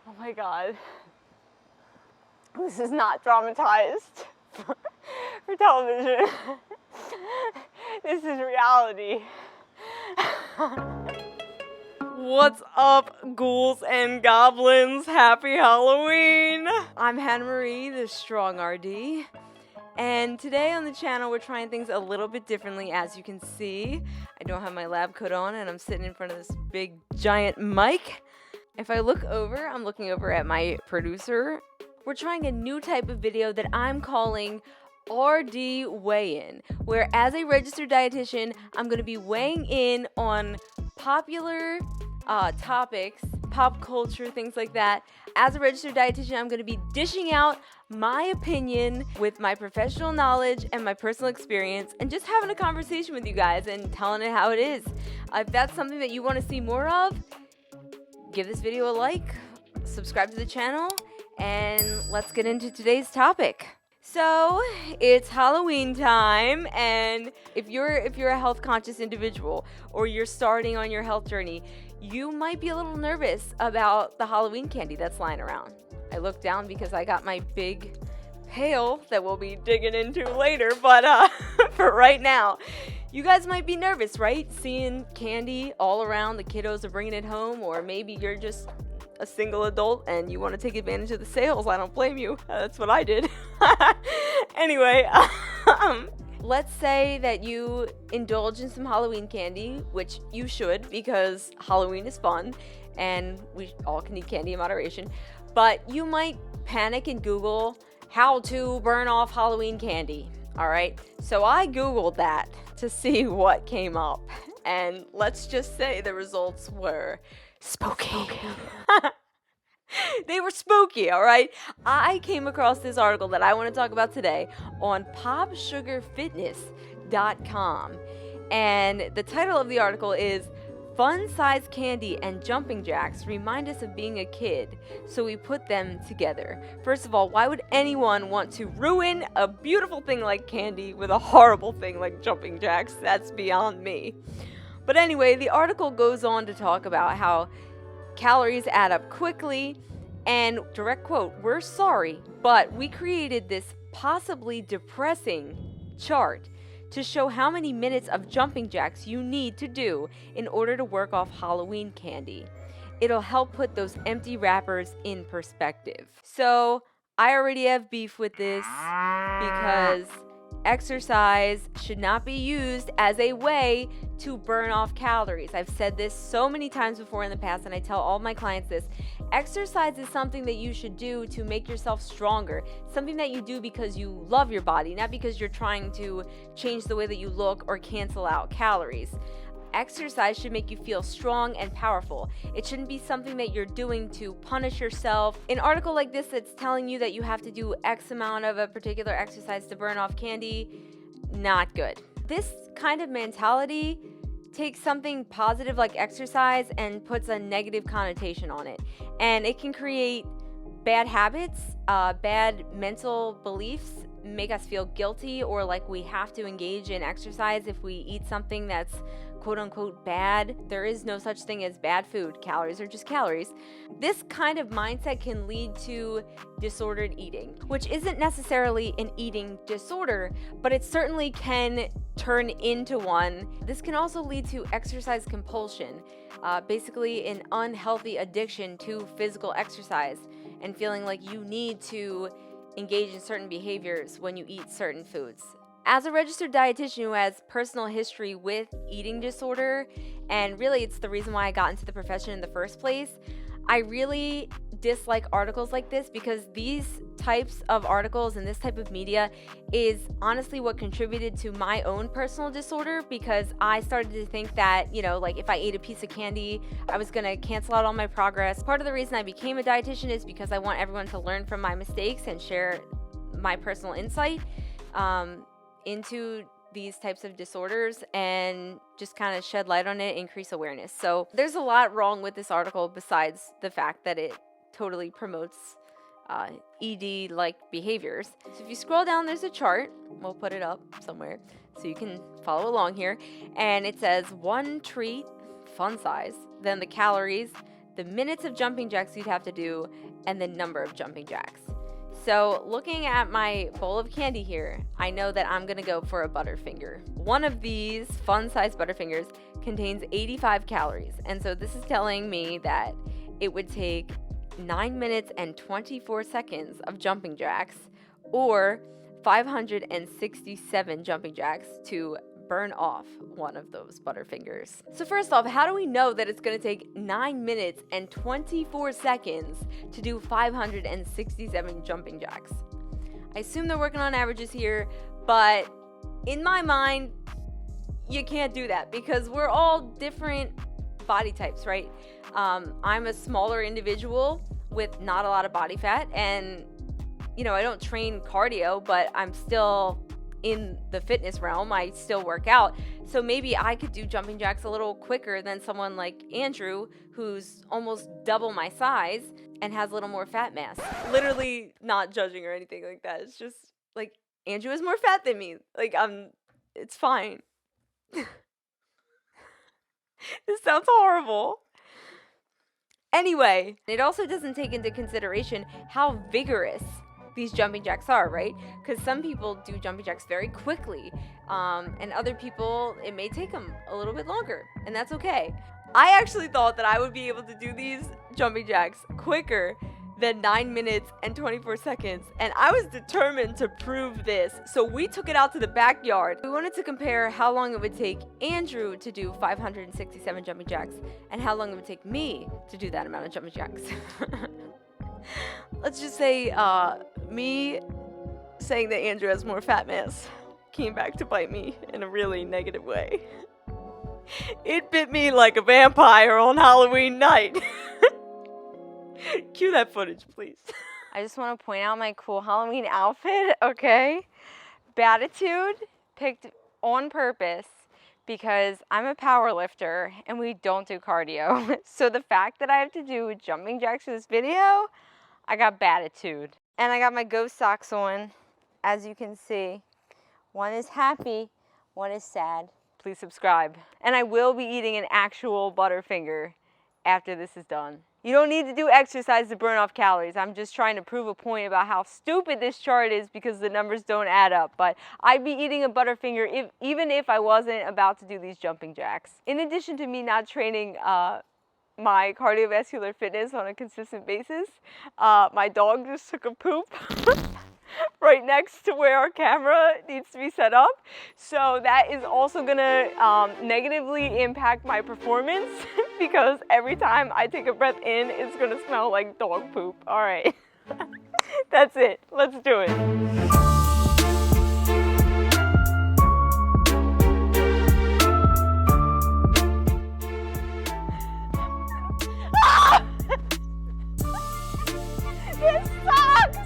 Oh my god. This is not dramatized for television. This is reality. What's up, ghouls and goblins? Happy Halloween! I'm Hannah Marie, the Strong RD. And today on the channel, we're trying things a little bit differently, as you can see. I don't have my lab coat on, and I'm sitting in front of this big, giant mic. If I look over, I'm looking over at my producer. We're trying a new type of video that I'm calling RD Weigh-In, where as a registered dietitian, I'm going to be weighing in on popular topics, pop culture, things like that. As a registered dietitian, I'm going to be dishing out my opinion with my professional knowledge and my personal experience and just having a conversation with you guys and telling it how it is. If that's something that you want to see more of, give this video a like, subscribe to the channel, and let's get into today's topic. So, it's Halloween time, and if you're a health conscious individual or you're starting on your health journey, you might be a little nervous about the Halloween candy that's lying around. I looked down because I got my big pail that we'll be digging into later, but for right now, you guys might be nervous, right? Seeing candy all around, the kiddos are bringing it home, or maybe you're just a single adult and you want to take advantage of the sales. I don't blame you. That's what I did. Anyway, let's say that you indulge in some Halloween candy, which you should because Halloween is fun and we all can eat candy in moderation. But you might panic and Google how to burn off Halloween candy. All right. So I Googled that to see what came up. And let's just say the results were spooky. They were spooky, all right? I came across this article that I want to talk about today on popsugarfitness.com. And the title of the article is Fun-Sized Candy and Jumping Jacks Remind Us of Being a Kid, so we put them together. First of all, why would anyone want to ruin a beautiful thing like candy with a horrible thing like jumping jacks? That's beyond me. But anyway, the article goes on to talk about how calories add up quickly, and direct quote, "We're sorry, but we created this possibly depressing chart to show how many minutes of jumping jacks you need to do in order to work off Halloween candy. It'll help put those empty wrappers in perspective." So I already have beef with this because exercise should not be used as a way to burn off calories. I've said this so many times before in the past, and I tell all my clients this. Exercise is something that you should do to make yourself stronger. Something that you do because you love your body, not because you're trying to change the way that you look or cancel out calories. Exercise should make you feel strong and powerful. It shouldn't be something that you're doing to punish yourself. An article like this that's telling you that you have to do X amount of a particular exercise to burn off candy, not good. This kind of mentality takes something positive like exercise and puts a negative connotation on it. And it can create bad habits, bad mental beliefs, make us feel guilty or like we have to engage in exercise if we eat something that's quote unquote bad. There is no such thing as bad food. Calories are just calories. This kind of mindset can lead to disordered eating, which isn't necessarily an eating disorder, but it certainly can turn into one. This can also lead to exercise compulsion, basically an unhealthy addiction to physical exercise and feeling like you need to engage in certain behaviors when you eat certain foods. As a registered dietitian who has personal history with eating disorder, and really it's the reason why I got into the profession in the first place, I really dislike articles like this because these types of articles and this type of media is honestly what contributed to my own personal disorder, because I started to think that, like if I ate a piece of candy, I was going to cancel out all my progress. Part of the reason I became a dietitian is because I want everyone to learn from my mistakes and share my personal insight into these types of disorders and just kind of shed light on it, increase awareness. So there's a lot wrong with this article besides the fact that it totally promotes ED-like behaviors. So if you scroll down, there's a chart. We'll put it up somewhere so you can follow along here. And it says 1 treat, fun size, then the calories, the minutes of jumping jacks you'd have to do, and the number of jumping jacks. So looking at my bowl of candy here, I know that I'm gonna go for a Butterfinger. One of these fun-sized Butterfingers contains 85 calories, and so this is telling me that it would take 9 minutes and 24 seconds of jumping jacks, or 567 jumping jacks to burn off one of those Butterfingers. So first off, how do we know that it's going to take 9 minutes and 24 seconds to do 567 jumping jacks? I assume they're working on averages here, but in my mind, you can't do that because we're all different body types, right? I'm a smaller individual with not a lot of body fat, and I don't train cardio, but I'm still in the fitness realm. I still work out. So maybe I could do jumping jacks a little quicker than someone like Andrew, who's almost double my size and has a little more fat mass. Literally not judging or anything like that. It's just like Andrew is more fat than me. It's fine. This sounds horrible. Anyway, it also doesn't take into consideration how vigorous these jumping jacks are, right? Because some people do jumping jacks very quickly, and other people, it may take them a little bit longer, and that's okay. I actually thought that I would be able to do these jumping jacks quicker than 9 minutes and 24 seconds, and I was determined to prove this, so we took it out to the backyard. We wanted to compare how long it would take Andrew to do 567 jumping jacks and how long it would take me to do that amount of jumping jacks. Let's just say me saying that Andrew has more fat mass came back to bite me in a really negative way. It bit me like a vampire on Halloween night. Cue that footage, please. I just want to point out my cool Halloween outfit, okay? Batitude picked on purpose because I'm a power lifter and we don't do cardio. So the fact that I have to do jumping jacks for this video, I got Batitude. And I got my ghost socks on, as you can see. One is happy, one is sad. Please subscribe. And I will be eating an actual Butterfinger after this is done. You don't need to do exercise to burn off calories. I'm just trying to prove a point about how stupid this chart is because the numbers don't add up. But I'd be eating a Butterfinger even if I wasn't about to do these jumping jacks. In addition to me not training my cardiovascular fitness on a consistent basis, my dog just took a poop right next to where our camera needs to be set up. So that is also gonna negatively impact my performance because every time I take a breath in, it's gonna smell like dog poop. All right, that's it. Let's do it. This sucks!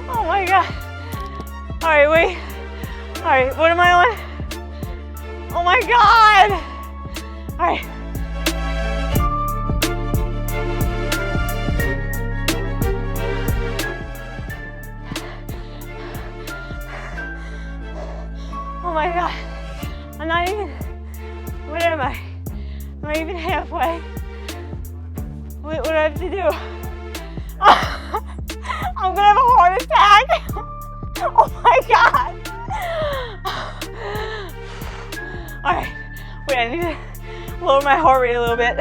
Oh my god. Alright, wait. Alright, what am I on? Oh my god! Alright. Oh my god. I'm not even. What am I? Am I even halfway? What do I have to do? I'm gonna have a heart attack! Oh my god! Alright, wait, I need to lower my heart rate a little bit.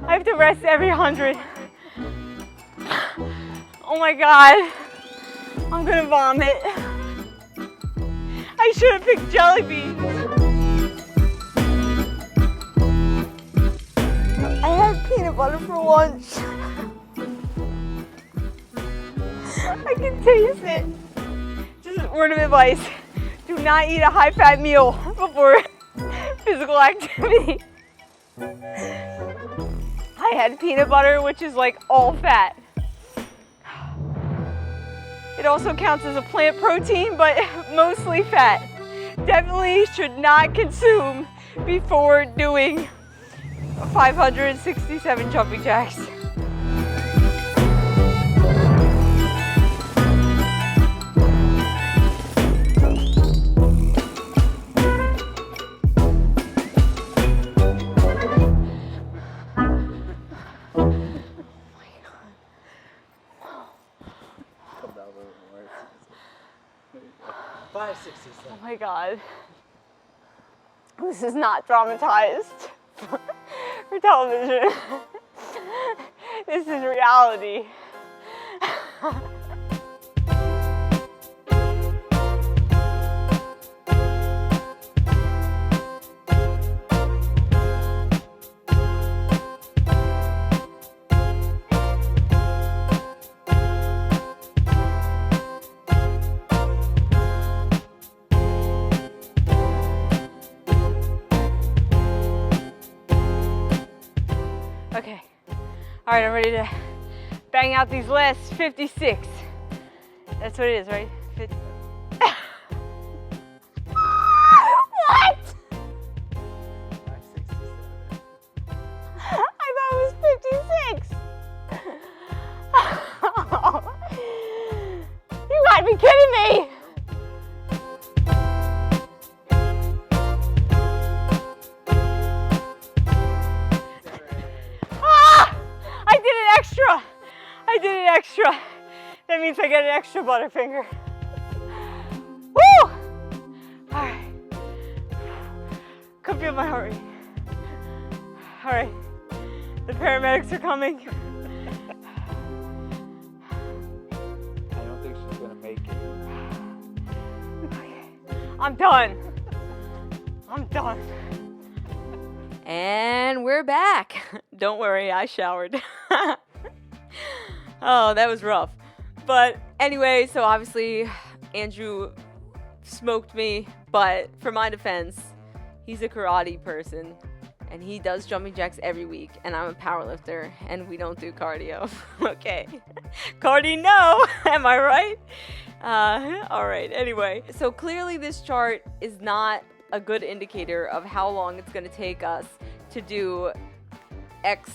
I have to rest every 100. Oh my god. I'm gonna vomit. I should have picked jelly beans. I had peanut butter for lunch. I can taste it. Just a word of advice. Do not eat a high-fat meal before physical activity. I had peanut butter, which is like all fat. It also counts as a plant protein, but mostly fat. Definitely should not consume before doing 567 jumping jacks. Oh my God. This is not dramatized for television. This is reality. Okay, all right, I'm ready to bang out these last 56. That's what it is, right? 50. What? I thought it was 56. You gotta be kidding me. I did an extra. That means I get an extra Butterfinger. Woo! All right. Could feel my heart rate. All right. The paramedics are coming. I don't think she's gonna make it. Okay. I'm done. I'm done. And we're back. Don't worry, I showered. Oh, that was rough. But anyway, so obviously Andrew smoked me, but for my defense, he's a karate person and he does jumping jacks every week, and I'm a powerlifter and we don't do cardio. Okay. Cardi, no. Am I right? All right. Anyway, so clearly this chart is not a good indicator of how long it's going to take us to do X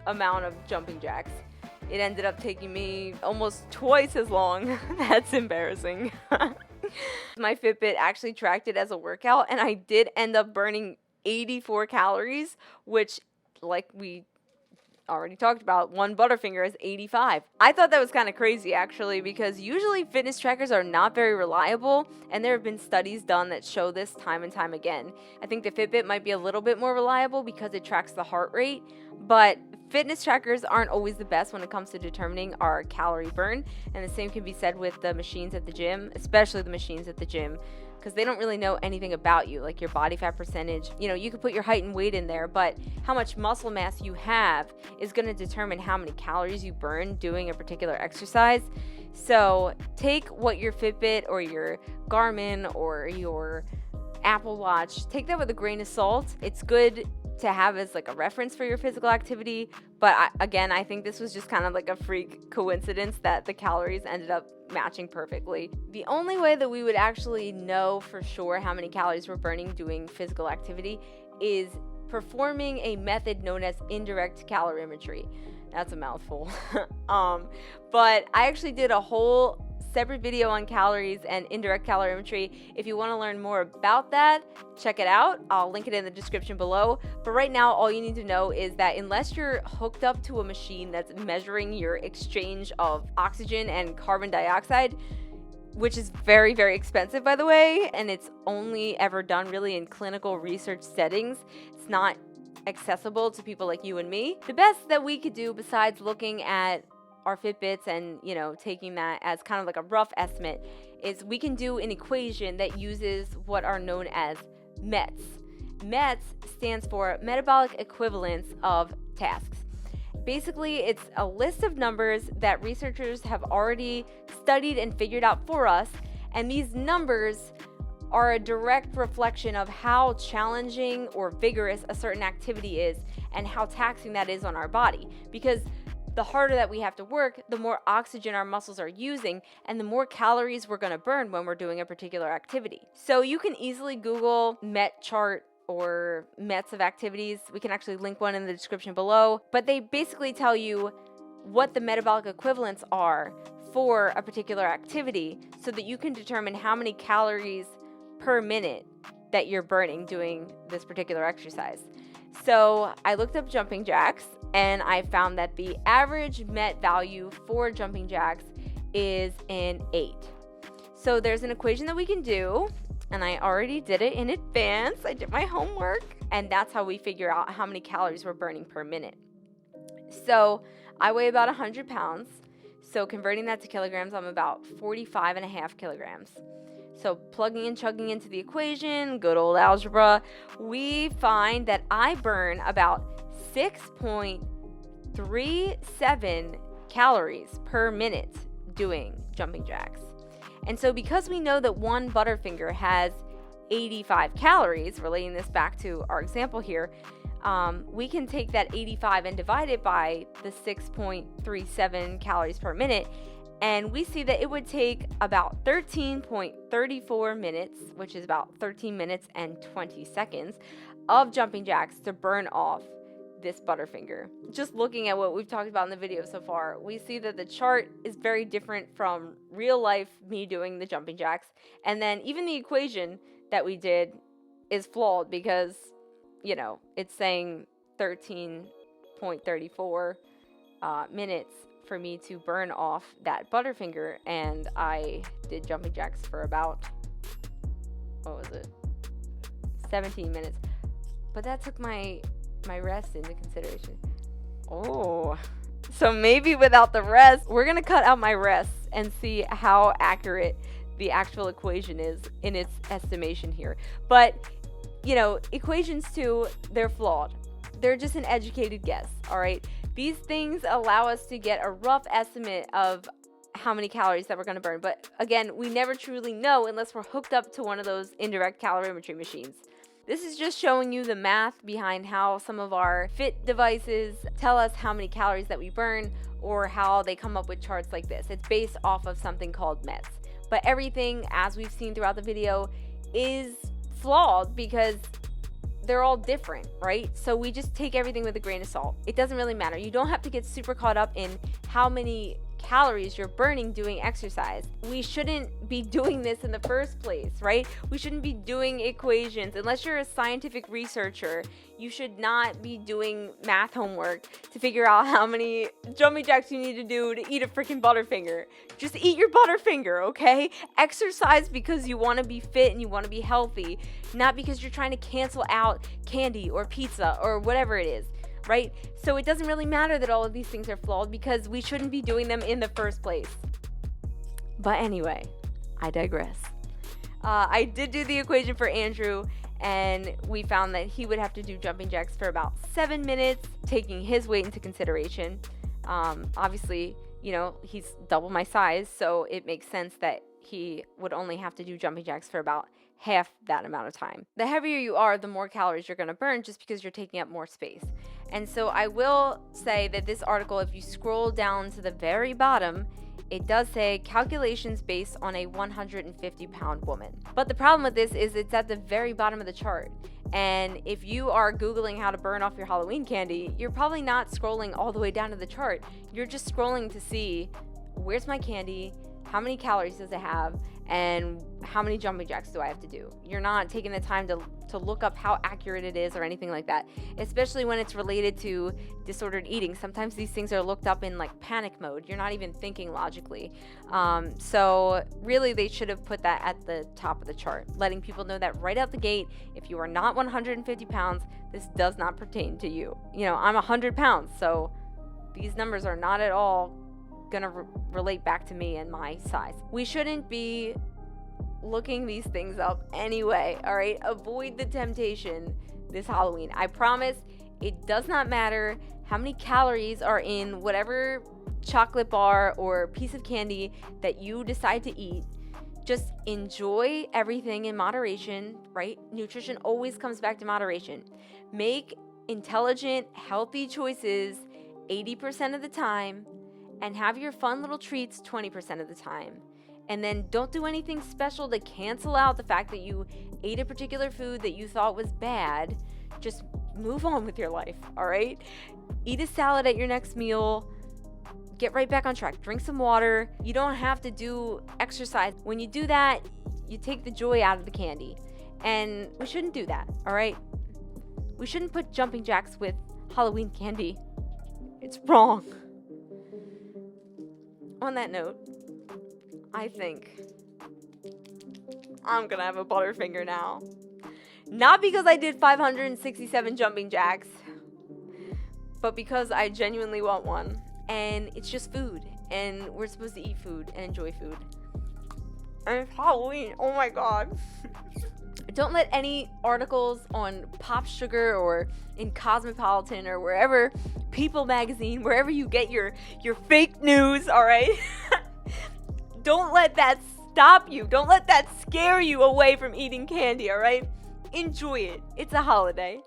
amount of jumping jacks. It ended up taking me almost twice as long. That's embarrassing. My Fitbit actually tracked it as a workout, and I did end up burning 84 calories, which, like we already talked about, one Butterfinger is 85. I thought that was kind of crazy, actually, because usually fitness trackers are not very reliable, and there have been studies done that show this time and time again. I think the Fitbit might be a little bit more reliable because it tracks the heart rate, but fitness trackers aren't always the best when it comes to determining our calorie burn, and the same can be said with the machines at the gym, especially the machines at the gym, because they don't really know anything about you, like your body fat percentage. You know, you could put your height and weight in there, but how much muscle mass you have is going to determine how many calories you burn doing a particular exercise. So take what your Fitbit or your Garmin or your Apple Watch, take that with a grain of salt. It's good to have as like a reference for your physical activity, but I think this was just kind of like a freak coincidence that the calories ended up matching perfectly. The only way that we would actually know for sure how many calories we're burning doing physical activity is performing a method known as indirect calorimetry. That's a mouthful. But I actually did a whole separate video on calories and indirect calorimetry. If you want to learn more about that, check it out. I'll link it in the description below. But right now, all you need to know is that unless you're hooked up to a machine that's measuring your exchange of oxygen and carbon dioxide, which is very, very expensive, by the way, and it's only ever done really in clinical research settings, it's not accessible to people like you and me. The best that we could do besides looking at our Fitbits and, you know, taking that as kind of like a rough estimate is we can do an equation that uses what are known as METs. METs stands for metabolic equivalence of tasks. Basically, it's a list of numbers that researchers have already studied and figured out for us, and these numbers are a direct reflection of how challenging or vigorous a certain activity is and how taxing that is on our body. Because the harder that we have to work, the more oxygen our muscles are using, and the more calories we're going to burn when we're doing a particular activity. So you can easily Google MET chart or METs of activities. We can actually link one in the description below, but they basically tell you what the metabolic equivalents are for a particular activity so that you can determine how many calories per minute that you're burning doing this particular exercise. So I looked up jumping jacks and I found that the average MET value for jumping jacks is an 8. So there's an equation that we can do, and I already did it in advance. I did my homework, and that's how we figure out how many calories we're burning per minute. So I weigh about 100 pounds. So converting that to kilograms, I'm about 45.5 kilograms. So plugging and chugging into the equation, good old algebra, we find that I burn about 6.37 calories per minute doing jumping jacks. And so because we know that one Butterfinger has 85 calories, relating this back to our example here, we can take that 85 and divide it by the 6.37 calories per minute, and we see that it would take about 13.34 minutes, which is about 13 minutes and 20 seconds, of jumping jacks to burn off this Butterfinger. Just looking at what we've talked about in the video so far, we see that the chart is very different from real life me doing the jumping jacks, and then even the equation that we did is flawed because, you know, it's saying 13.34 minutes for me to burn off that Butterfinger, and I did jumping jacks for about, 17 minutes. But that took my rest into consideration. So maybe without the rest, we're gonna cut out my rest and see how accurate the actual equation is in its estimation here. But, you know, equations too, they're flawed. They're just an educated guess, all right? These things allow us to get a rough estimate of how many calories that we're going to burn. But again, we never truly know unless we're hooked up to one of those indirect calorimetry machines. This is just showing you the math behind how some of our fit devices tell us how many calories that we burn, or how they come up with charts like this. It's based off of something called METs. But everything, as we've seen throughout the video, is flawed because they're all different, right? So we just take everything with a grain of salt. It doesn't really matter. You don't have to get super caught up in how many calories you're burning doing exercise. We shouldn't be doing this in the first place, right? We shouldn't be doing equations. Unless you're a scientific researcher, you should not be doing math homework to figure out how many jumping jacks you need to do to eat a freaking Butterfinger. Just eat your Butterfinger, okay? Exercise because you want to be fit and you want to be healthy, not because you're trying to cancel out candy or pizza or whatever it is. Right? So it doesn't really matter that all of these things are flawed because we shouldn't be doing them in the first place. But anyway, I digress. I did do the equation for Andrew, and we found that he would have to do jumping jacks for about 7 minutes, taking his weight into consideration. Obviously, you know, he's double my size, so it makes sense that he would only have to do jumping jacks for about half that amount of time. The heavier you are, the more calories you're going to burn just because you're taking up more space. And so I will say that this article, if you scroll down to the very bottom, it does say calculations based on a 150-pound woman. But the problem with this is it's at the very bottom of the chart. And if you are Googling how to burn off your Halloween candy, you're probably not scrolling all the way down to the chart. You're just scrolling to see, where's my candy? How many calories does it have? And how many jumping jacks do I have to do? You're not taking the time to look up how accurate it is or anything like that, especially when it's related to disordered eating. Sometimes these things are looked up in like panic mode. You're not even thinking logically. So really they should have put that at the top of the chart, letting people know that right out the gate, if you are not 150 pounds, this does not pertain to you. You know, I'm 100 pounds, so these numbers are not at all gonna relate back to me and my size. We shouldn't be looking these things up anyway, all right? Avoid the temptation this Halloween. I promise it does not matter how many calories are in whatever chocolate bar or piece of candy that you decide to eat. Just enjoy everything in moderation, right? Nutrition always comes back to moderation. Make intelligent, healthy choices 80% of the time and have your fun little treats 20% of the time. And then don't do anything special to cancel out the fact that you ate a particular food that you thought was bad. Just move on with your life, all right? Eat a salad at your next meal. Get right back on track. Drink some water. You don't have to do exercise. When you do that, you take the joy out of the candy. And we shouldn't do that, all right? We shouldn't put jumping jacks with Halloween candy. It's wrong. On that note, I think I'm gonna have a Butterfinger now. Not because I did 567 jumping jacks, but because I genuinely want one. And it's just food. And we're supposed to eat food and enjoy food. And it's Halloween. Oh my god. Don't let any articles on Pop Sugar or in Cosmopolitan or wherever, People Magazine, wherever you get your fake news, alright? Don't let that stop you. Don't let that scare you away from eating candy, alright? Enjoy it. It's a holiday.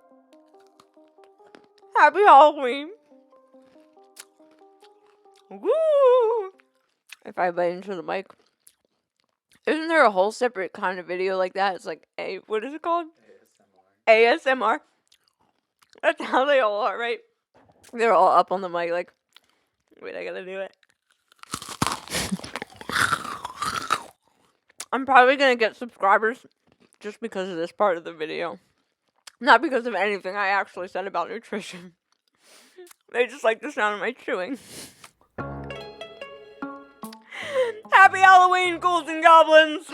Happy Halloween. Woo! If I bite into the mic. Isn't there a whole separate kind of video like that? It's like, what is it called? ASMR. That's how they all are, right? They're all up on the mic like, wait, I gotta do it. I'm probably gonna get subscribers just because of this part of the video. Not because of anything I actually said about nutrition. They just like the sound of my chewing. Happy Halloween, ghouls and goblins!